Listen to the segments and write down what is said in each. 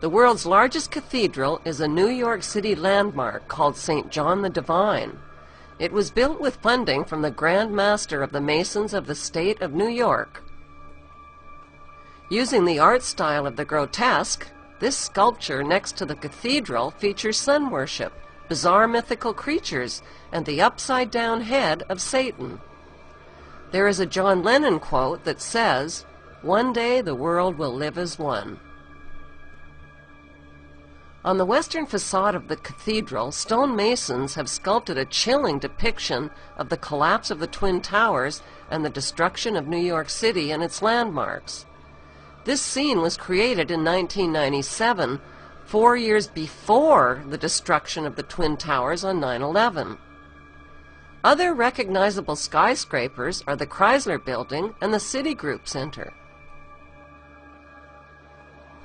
The world's largest cathedral is a New York City landmark called St. John the Divine. It was built with funding from the Grand Master of the Masons of the State of New York. Using the art style of the grotesque, this sculpture next to the cathedral features sun worship, bizarre mythical creatures, and the upside-down head of Satan. There is a John Lennon quote that says, "One day the world will live as one." On the western facade of the cathedral, stonemasons have sculpted a chilling depiction of the collapse of the Twin Towers and the destruction of New York City and its landmarks. This scene was created in 1997, 4 years before the destruction of the Twin Towers on 9/11. Other recognizable skyscrapers are the Chrysler Building and the Citigroup Center.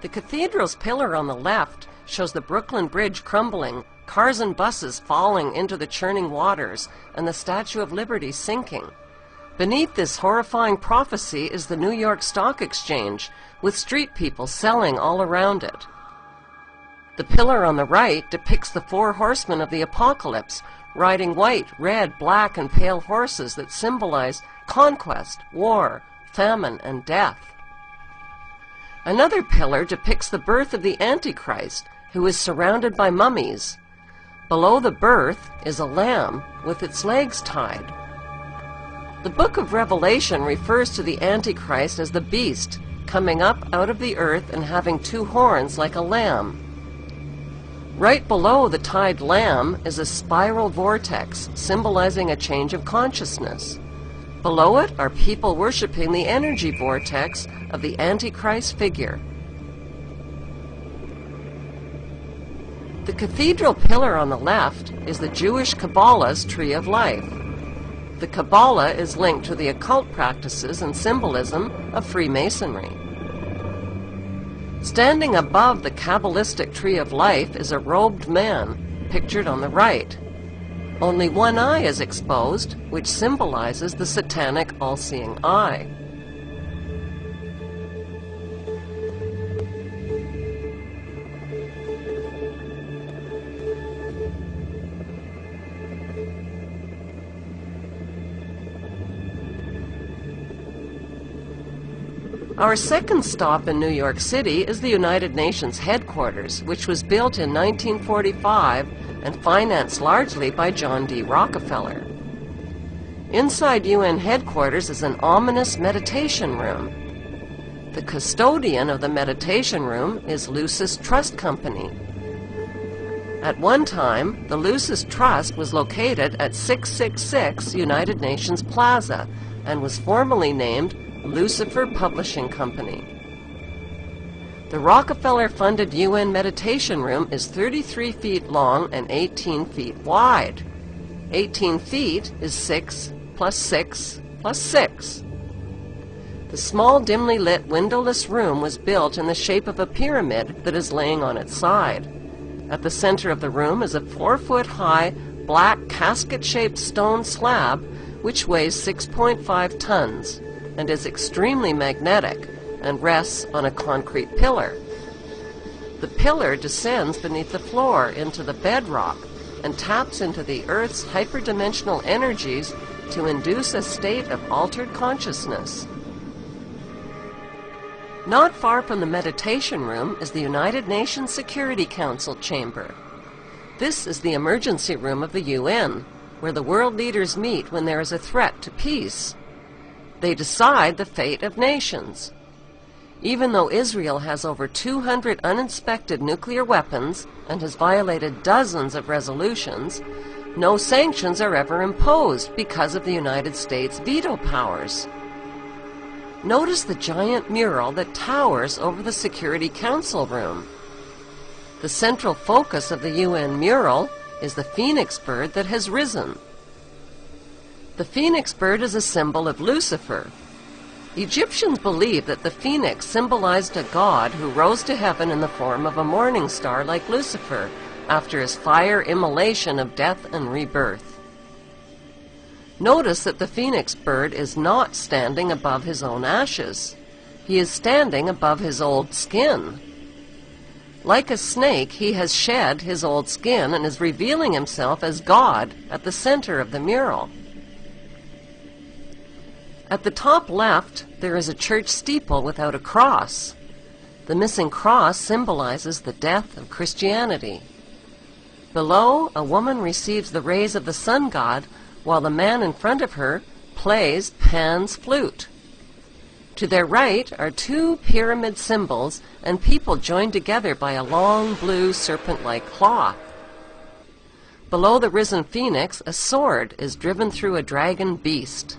The cathedral's pillar on the left shows the Brooklyn Bridge crumbling, cars and buses falling into the churning waters, and the Statue of Liberty sinking. Beneath this horrifying prophecy is the New York Stock Exchange, with street people selling all around it. The pillar on the right depicts the 4 horsemen of the apocalypse, riding white, red, black, and pale horses that symbolize conquest, war, famine, and death. Another pillar depicts the birth of the Antichrist, who is surrounded by mummies. Below the birth is a lamb with its legs tied. The book of Revelation refers to the Antichrist as the beast, coming up out of the earth and having 2 horns like a lamb. Right below the tied lamb is a spiral vortex, symbolizing a change of consciousness. Below it are people worshiping the energy vortex of the Antichrist figure. The cathedral pillar on the left is the Jewish Kabbalah's Tree of Life. The Kabbalah is linked to the occult practices and symbolism of Freemasonry. Standing above the Kabbalistic Tree of Life is a robed man, pictured on the right. Only one eye is exposed, which symbolizes the satanic all-seeing eye. Our second stop in New York City is the United Nations headquarters, which was built in 1945 and financed largely by John D. Rockefeller. Inside UN headquarters is an ominous meditation room. The custodian of the meditation room is Lucis Trust Company. At one time, the Lucis Trust was located at 666 United Nations Plaza and was formerly named Lucifer Publishing Company. The Rockefeller-funded UN meditation room is 33 feet long and 18 feet wide. 18 feet is 6 plus 6 plus 6. The small, dimly lit, windowless room was built in the shape of a pyramid that is laying on its side. At the center of the room is a 4-foot-high, black, casket-shaped stone slab which weighs 6.5 tons. And is extremely magnetic and rests on a concrete pillar. The pillar descends beneath the floor into the bedrock and taps into the Earth's hyperdimensional energies to induce a state of altered consciousness. Not far from the meditation room is the United Nations Security Council chamber. This is the emergency room of the UN, where the world leaders meet when there is a threat to peace. They decide the fate of nations. Even though Israel has over 200 uninspected nuclear weapons and has violated dozens of resolutions, no sanctions are ever imposed because of the United States' veto powers. Notice the giant mural that towers over the Security Council room. The central focus of the UN mural is the phoenix bird that has risen. The phoenix bird is a symbol of Lucifer. Egyptians believed that the phoenix symbolized a god who rose to heaven in the form of a morning star like Lucifer after his fire immolation of death and rebirth. Notice that the phoenix bird is not standing above his own ashes. He is standing above his old skin. Like a snake, he has shed his old skin and is revealing himself as God at the center of the mural. At the top left, there is a church steeple without a cross. The missing cross symbolizes the death of Christianity. Below, a woman receives the rays of the sun god, while the man in front of her plays Pan's flute. To their right are two pyramid symbols and people joined together by a long blue serpent-like cloth. Below the risen phoenix, a sword is driven through a dragon beast.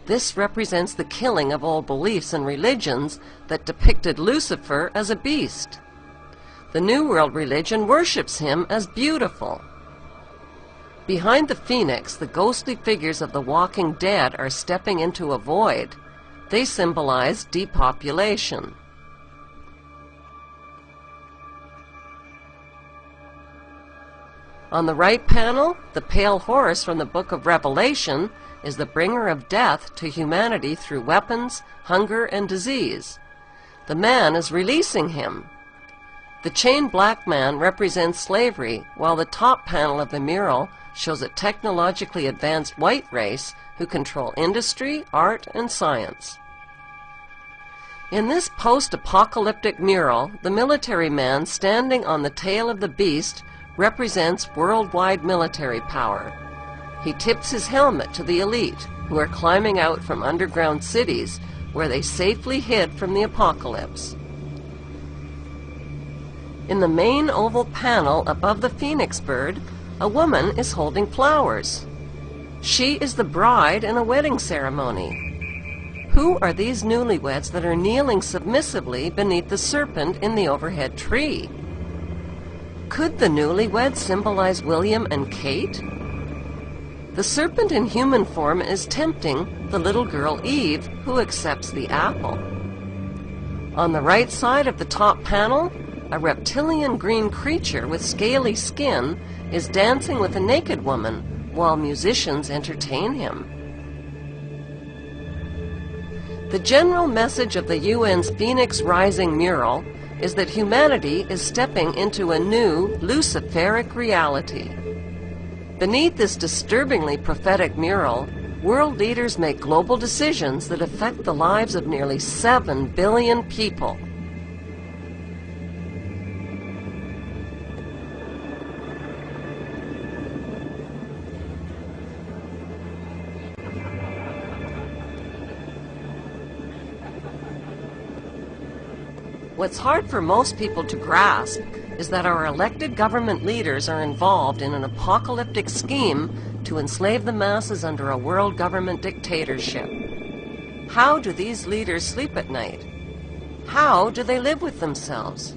This represents the killing of old beliefs and religions that depicted Lucifer as a beast. The New World religion worships him as beautiful. Behind the phoenix, the ghostly figures of the walking dead are stepping into a void. They symbolize depopulation. On the right panel, the pale horse from the book of Revelation is the bringer of death to humanity through weapons, hunger, and disease. The man is releasing him. The chained black man represents slavery, while the top panel of the mural shows a technologically advanced white race who control industry, art, and science. In this post-apocalyptic mural, the military man standing on the tail of the beast represents worldwide military power. He tips his helmet to the elite, who are climbing out from underground cities where they safely hid from the apocalypse. In the main oval panel above the phoenix bird, a woman is holding flowers. She is the bride in a wedding ceremony. Who are these newlyweds that are kneeling submissively beneath the serpent in the overhead tree? Could the newlyweds symbolize William and Kate? The serpent in human form is tempting the little girl Eve, who accepts the apple. On the right side of the top panel, a reptilian green creature with scaly skin is dancing with a naked woman while musicians entertain him. The general message of the UN's Phoenix Rising mural is that humanity is stepping into a new Luciferic reality. Beneath this disturbingly prophetic mural, world leaders make global decisions that affect the lives of nearly 7 billion people. What's hard for most people to grasp is that our elected government leaders are involved in an apocalyptic scheme to enslave the masses under a world government dictatorship. How do these leaders sleep at night? How do they live with themselves?